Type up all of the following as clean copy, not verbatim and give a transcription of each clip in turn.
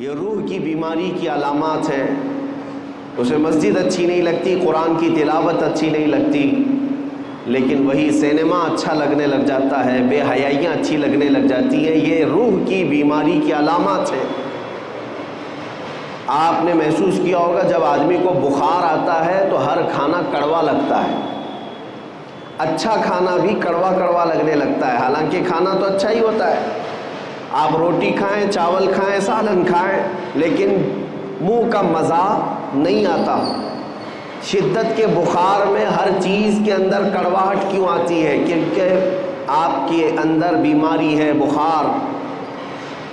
یہ روح کی بیماری کی علامات ہیں. اسے مسجد اچھی نہیں لگتی، قرآن کی تلاوت اچھی نہیں لگتی، لیکن وہی سینما اچھا لگنے لگ جاتا ہے، بے حیائیاں اچھی لگنے لگ جاتی ہیں. یہ روح کی بیماری کی علامات ہیں. آپ نے محسوس کیا ہوگا جب آدمی کو بخار آتا ہے تو ہر کھانا کڑوا لگتا ہے. اچھا کھانا بھی کڑوا کڑوا لگنے لگتا ہے، حالانکہ کھانا تو اچھا ہی ہوتا ہے. آپ روٹی کھائیں، چاول کھائیں، سالن کھائیں، لیکن منہ کا مزہ نہیں آتا. شدت کے بخار میں ہر چیز کے اندر کڑواہٹ کیوں آتی ہے؟ کیونکہ آپ کے اندر بیماری ہے، بخار.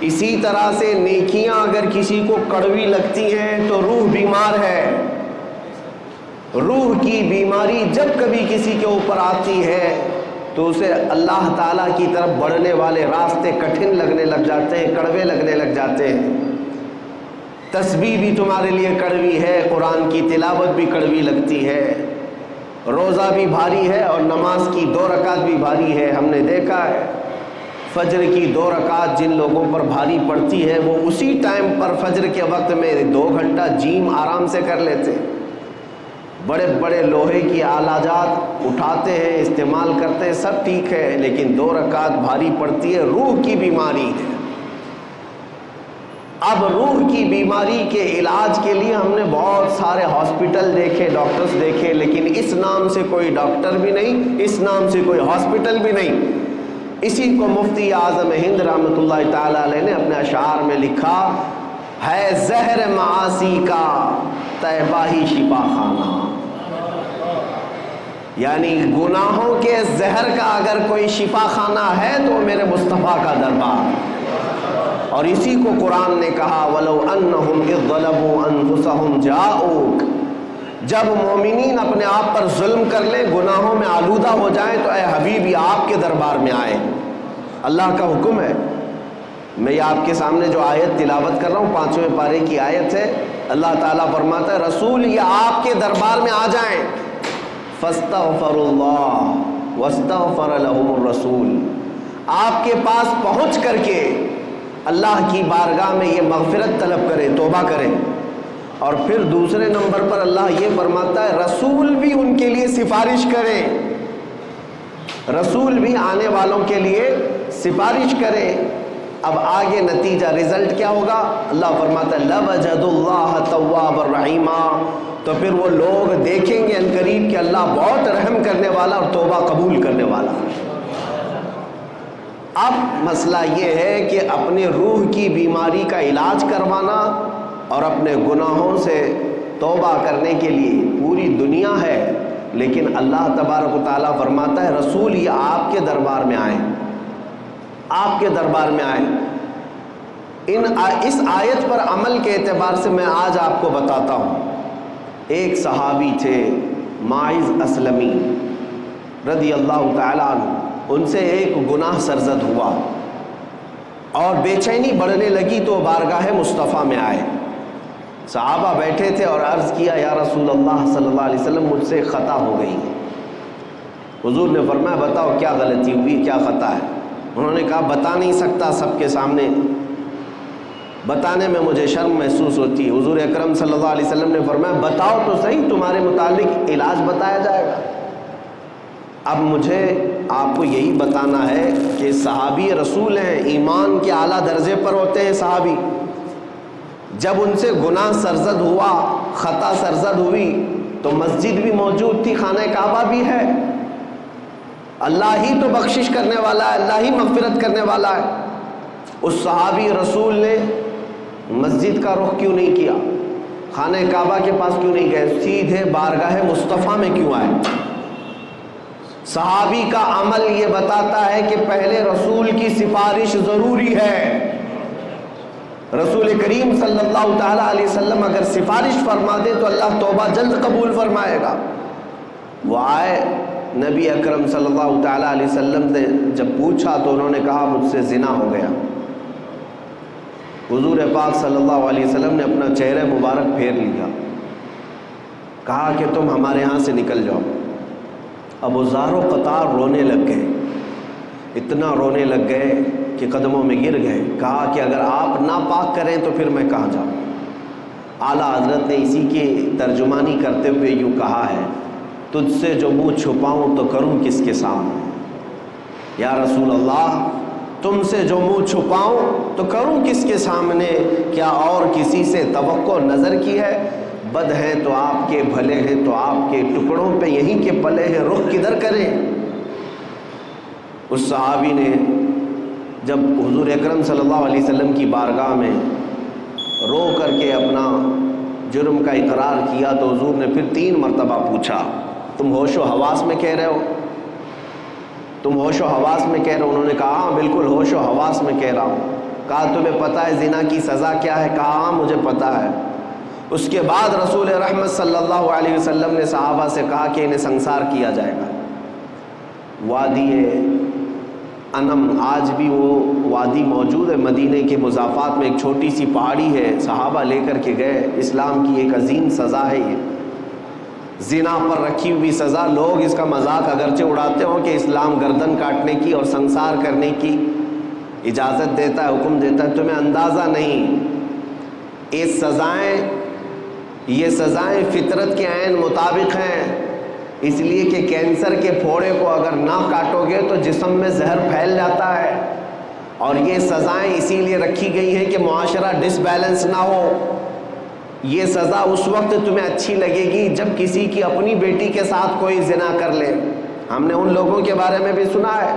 اسی طرح سے نیکیاں اگر کسی کو کڑوی لگتی ہیں تو روح بیمار ہے. روح کی بیماری جب کبھی کسی کے اوپر آتی ہے تو اسے اللہ تعالیٰ کی طرف بڑھنے والے راستے کٹھن لگنے لگ جاتے ہیں، کڑوے لگنے لگ جاتے ہیں. تسبیح بھی تمہارے لیے کڑوی ہے، قرآن کی تلاوت بھی کڑوی لگتی ہے، روزہ بھی بھاری ہے اور نماز کی 2 رکعت بھی بھاری ہے. ہم نے دیکھا ہے فجر کی 2 رکعت جن لوگوں پر بھاری پڑتی ہے وہ اسی ٹائم پر فجر کے وقت میں 2 گھنٹہ جیم آرام سے کر لیتے. بڑے بڑے لوہے کی آلہ جات اٹھاتے ہیں، استعمال کرتے ہیں، سب ٹھیک ہے، لیکن 2 رکعت بھاری پڑتی ہے. روح کی بیماری ہے. اب روح کی بیماری کے علاج کے لیے ہم نے بہت سارے ہاسپٹل دیکھے، ڈاکٹرز دیکھے، لیکن اس نام سے کوئی ڈاکٹر بھی نہیں، اس نام سے کوئی ہاسپٹل بھی نہیں. اسی کو مفتی اعظم ہند رحمۃ اللہ تعالی علیہ نے اپنے اشعار میں لکھا ہے: زہر معاصی کا طیبہ ہی شفا خانہ. یعنی گناہوں کے زہر کا اگر کوئی شفا خانہ ہے تو وہ میرے مصطفیٰ کا دربار. اور اسی کو قرآن نے کہا: وَلَوْ أَنَّهُمْ إِذْ ظَلَمُوا أَنفُسَهُمْ جَاءُوكَ. جب مومنین اپنے آپ پر ظلم کر لیں، گناہوں میں آلودہ ہو جائیں، تو اے حبیبی آپ کے دربار میں آئے. اللہ کا حکم ہے. میں یہ آپ کے سامنے جو آیت تلاوت کر رہا ہوں 5ویں پارے کی آیت ہے. اللہ تعالیٰ فرماتا ہے رسول یہ آپ کے دربار میں آ جائیں. فَاسْتَغْفَرُوا اللَّهَ وَاسْتَغْفَرَ لَهُمُ الرَّسُولُ. آپ کے پاس پہنچ کر کے اللہ کی بارگاہ میں یہ مغفرت طلب کریں، توبہ کریں. اور پھر دوسرے نمبر پر اللہ یہ فرماتا ہے رسول بھی ان کے لیے سفارش کریں. رسول بھی آنے والوں کے لیے سفارش کریں. اب آگے نتیجہ رزلٹ کیا ہوگا؟ اللہ فرماتا ہے لَوَجَدُوا اللَّهَ تَوَّابًا رَحِيمًا. تو پھر وہ لوگ دیکھیں گے عنقریب کہ اللہ بہت رحم کرنے والا اور توبہ قبول کرنے والا. اب مسئلہ یہ ہے کہ اپنے روح کی بیماری کا علاج کروانا اور اپنے گناہوں سے توبہ کرنے کے لیے پوری دنیا ہے، لیکن اللہ تبارک و تعالیٰ فرماتا ہے رسول یہ آپ کے دربار میں آئیں، آپ کے دربار میں آئیں. اس آیت پر عمل کے اعتبار سے میں آج آپ کو بتاتا ہوں. ایک صحابی تھے ماعز اسلمی رضی اللہ تعالیٰ عنہ. ان سے ایک گناہ سرزد ہوا اور بے چینی بڑھنے لگی تو بارگاہ مصطفیٰ میں آئے. صحابہ بیٹھے تھے اور عرض کیا یا رسول اللہ صلی اللہ علیہ وسلم مجھ سے خطا ہو گئی. حضور نے فرمایا بتاؤ کیا غلطی ہوئی، کیا خطا ہے؟ انہوں نے کہا بتا نہیں سکتا، سب کے سامنے بتانے میں مجھے شرم محسوس ہوتی ہے. حضور اکرم صلی اللہ علیہ وسلم نے فرمایا بتاؤ تو صحیح، تمہارے متعلق علاج بتایا جائے گا. اب مجھے آپ کو یہی بتانا ہے کہ صحابی رسول ہیں، ایمان کے اعلیٰ درجے پر ہوتے ہیں صحابی. جب ان سے گناہ سرزد ہوا، خطا سرزد ہوئی، تو مسجد بھی موجود تھی، خانہ کعبہ بھی ہے. اللہ ہی تو بخشش کرنے والا ہے، اللہ ہی مغفرت کرنے والا ہے. اس صحابی رسول نے مسجد کا رخ کیوں نہیں کیا؟ خانہ کعبہ کے پاس کیوں نہیں گئے؟ سیدھے بارگاہ مصطفیٰ میں کیوں آئے؟ صحابی کا عمل یہ بتاتا ہے کہ پہلے رسول کی سفارش ضروری ہے. رسول کریم صلی اللہ تعالیٰ علیہ وسلم اگر سفارش فرما دے تو اللہ توبہ جلد قبول فرمائے گا. وہ آئے، نبی اکرم صلی اللہ تعالیٰ علیہ وسلم نے جب پوچھا تو انہوں نے کہا مجھ سے زنا ہو گیا. حضور پاک صلی اللہ علیہ وسلم نے اپنا چہرہ مبارک پھیر لیا، کہا کہ تم ہمارے ہاں سے نکل جاؤ. اب وہ زار و قطار رونے لگ گئے، اتنا رونے لگ گئے کے قدموں میں گر گئے. کہا کہ اگر آپ ناپاک کریں تو پھر میں کہاں جاؤں. اعلیٰ حضرت نے اسی کی ترجمانی کرتے ہوئے یوں کہا ہے: تجھ سے جو منہ چھپاؤں تو کروں کس کے سامنے. یا رسول اللہ، تم سے جو منہ چھپاؤں تو کروں کس کے سامنے؟ کیا اور کسی سے توقع نظر کی ہے؟ بد ہیں تو آپ کے، بھلے ہیں تو آپ کے، ٹکڑوں پہ یہیں کے پلے ہیں، رخ کدھر کریں؟ اس صحابی نے جب حضور اکرم صلی اللہ علیہ وسلم کی بارگاہ میں رو کر کے اپنا جرم کا اقرار کیا تو حضور نے پھر 3 مرتبہ پوچھا: تم ہوش و حواس میں کہہ رہے ہو؟ تم ہوش و حواس میں کہہ رہے ہو؟ انہوں نے کہا ہاں بالکل ہوش و حواس میں کہہ رہا ہوں. کہا تمہیں پتہ ہے زنا کی سزا کیا ہے؟ کہا ہاں مجھے پتہ ہے. اس کے بعد رسول رحمت صلی اللہ علیہ وسلم نے صحابہ سے کہا کہ انہیں سنسار کیا جائے گا. وادی انم، آج بھی وہ وادی موجود ہے مدینے کے مضافات میں، ایک چھوٹی سی پہاڑی ہے. صحابہ لے کر کے گئے. اسلام کی ایک عظیم سزا ہے یہ، زنا پر رکھی ہوئی سزا. لوگ اس کا مذاق اگرچہ اڑاتے ہوں کہ اسلام گردن کاٹنے کی اور سنسار کرنے کی اجازت دیتا ہے، حکم دیتا ہے. تمہیں اندازہ نہیں، یہ سزائیں فطرت کے عین مطابق ہیں. اس لیے کہ کینسر کے پھوڑے کو اگر نہ کاٹو گے تو جسم میں زہر پھیل جاتا ہے. اور یہ سزائیں اسی لیے رکھی گئی ہیں کہ معاشرہ ڈس بیلنس نہ ہو. یہ سزا اس وقت تمہیں اچھی لگے گی جب کسی کی اپنی بیٹی کے ساتھ کوئی زنا کر لے. ہم نے ان لوگوں کے بارے میں بھی سنا ہے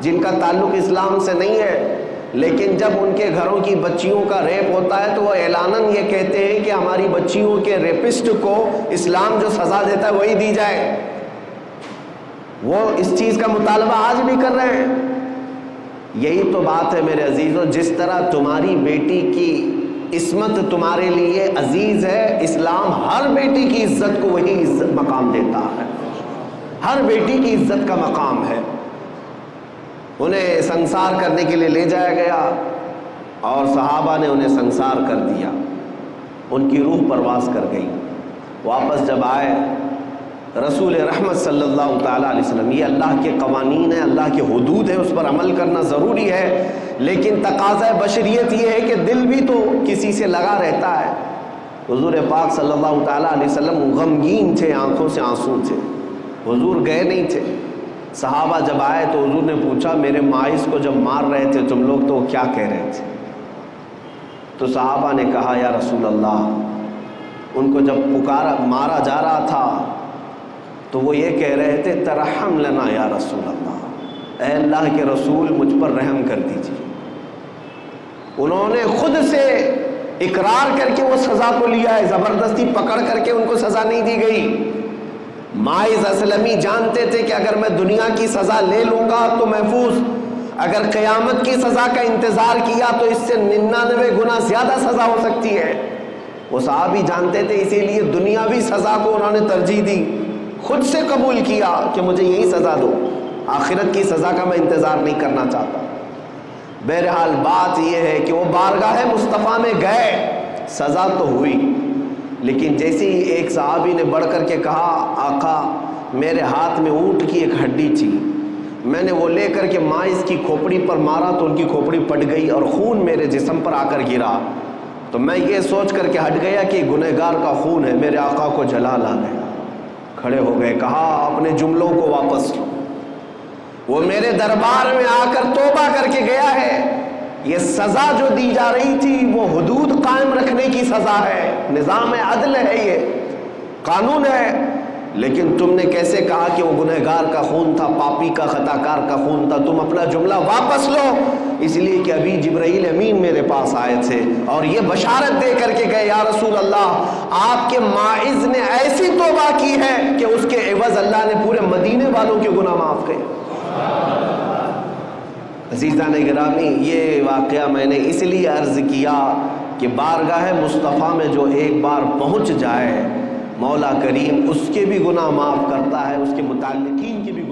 جن کا تعلق اسلام سے نہیں ہے، لیکن جب ان کے گھروں کی بچیوں کا ریپ ہوتا ہے تو وہ اعلاناً یہ کہتے ہیں کہ ہماری بچیوں کے ریپسٹ کو اسلام جو سزا دیتا ہے وہی دی جائے. وہ اس چیز کا مطالبہ آج بھی کر رہے ہیں. یہی تو بات ہے میرے عزیزوں، جس طرح تمہاری بیٹی کی عصمت تمہارے لیے عزیز ہے، اسلام ہر بیٹی کی عزت کو وہی عزت مقام دیتا ہے. ہر بیٹی کی عزت کا مقام ہے. انہیں سنسار کرنے کے لیے لے جایا گیا اور صحابہ نے انہیں سنسار کر دیا. ان کی روح پرواز کر گئی. واپس جب آئے رسول رحمت صلی اللہ تعالیٰ علیہ وسلم، یہ اللہ کے قوانین ہیں، اللہ کے حدود ہیں، اس پر عمل کرنا ضروری ہے، لیکن تقاضۂ بشریت یہ ہے کہ دل بھی تو کسی سے لگا رہتا ہے. حضور پاک صلی اللہ تعالیٰ علیہ وسلم غمگین تھے، آنکھوں سے آنسو تھے. حضور گئے نہیں تھے. صحابہ جب آئے تو حضور نے پوچھا میرے ماعز کو جب مار رہے تھے تم لوگ تو وہ کیا کہہ رہے تھے؟ تو صحابہ نے کہا یا رسول اللہ، ان کو جب مارا جا رہا تھا تو وہ یہ کہہ رہے تھے ترحم لنا یا رسول اللہ، اے اللہ کے رسول مجھ پر رحم کر دیجیے. انہوں نے خود سے اقرار کر کے وہ سزا کو لیا ہے، زبردستی پکڑ کر کے ان کو سزا نہیں دی گئی. ماعز اسلمی جانتے تھے کہ اگر میں دنیا کی سزا لے لوں گا تو محفوظ، اگر قیامت کی سزا کا انتظار کیا تو اس سے 99 گنا زیادہ سزا ہو سکتی ہے. وہ صحابی جانتے تھے، اسی لیے دنیاوی سزا کو انہوں نے ترجیح دی. خود سے قبول کیا کہ مجھے یہی سزا دو، آخرت کی سزا کا میں انتظار نہیں کرنا چاہتا. بہرحال بات یہ ہے کہ وہ بارگاہ مصطفیٰ میں گئے، سزا تو ہوئی، لیکن جیسے ہی ایک صحابی نے بڑھ کر کے کہا آقا میرے ہاتھ میں اونٹ کی ایک ہڈی تھی، میں نے وہ لے کر کے ماعز کی کھوپڑی پر مارا تو ان کی کھوپڑی پٹ گئی اور خون میرے جسم پر آ کر گرا، تو میں یہ سوچ کر کے ہٹ گیا کہ گنہگار کا خون ہے. میرے آقا کو جلال آ گیا، کھڑے ہو گئے، کہا اپنے جملوں کو واپس لو. وہ میرے دربار میں آ کر توبہ کر کے گیا ہے. یہ سزا جو دی جا رہی تھی وہ حدود قائم رکھنے کی سزا ہے، نظام عدل ہے، یہ قانون ہے، لیکن تم نے کیسے کہا کہ وہ گنہگار کا خون تھا، پاپی کا، خطاکار کا خون تھا. تم اپنا جملہ واپس لو، اس لیے کہ ابھی جبرائیل امین میرے پاس آئے تھے اور یہ بشارت دے کر کے گئے یا رسول اللہ آپ کے ماعز نے ایسی توبہ کی ہے کہ اس کے عوض اللہ نے پورے مدینے والوں کے گناہ معاف کیے. عزیزان گرامی، یہ واقعہ میں نے اس لیے عرض کیا کہ بارگاہ مصطفیٰ میں جو ایک بار پہنچ جائے مولا کریم اس کے بھی گناہ معاف کرتا ہے، اس کے متعلقین کی بھی